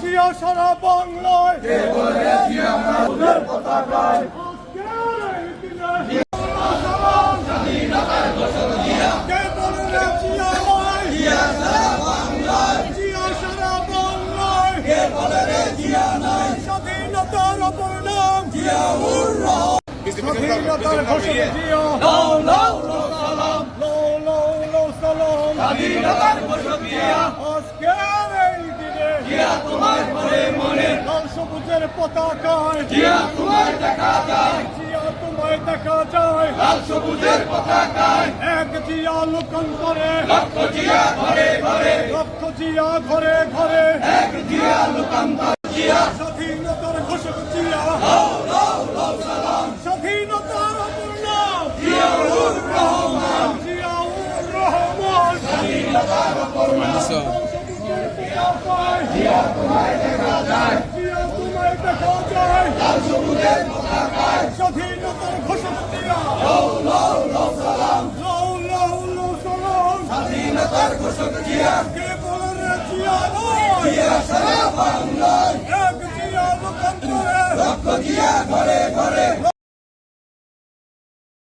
জিয়া সারা বাংলায় স্বাধীনতার অপর নাম স্বাধীনতার ঘোষক জিয়া স্বাধীনতার ঘোষক জিয়া আজকের এই দিনে জিয়া তোমার মনে মনে লাল সবুজের পতাকায় জিয়া তোমায় দেখা যায় জিয়া তোমায় দেখা যায় লাল সবুজের পতাকায় এক জিয়া লোকান্তরে লক্ষ জিয়া ঘরে ঘরে লক্ষ জিয়া ঘরে ঘরে এক জিয়া লোকান্তর জিয়া স্বাধীনতার ঘোষক জিয়া স্বাধীনতার অপর নাম জিয়াউর রহমান জিয়াউর রহমান স্বাধীনতার অপর নাম জিয়া তোমায় দেখা যায় জিয়া তোমায় দেখা যায় লাল সবুজের পতাকায় স্বাধীনতার ঘোষক জিয়া লও লও লও সালাম লাউ লাউ লাউ সালাম স্বাধীনতার ঘোষক জিয়া কে বলে রে জিয়া নয় জিয়া সারা বাংলায় এক জিয়া লোকান্তরে লক্ষ জিয়া ঘরে ঘরে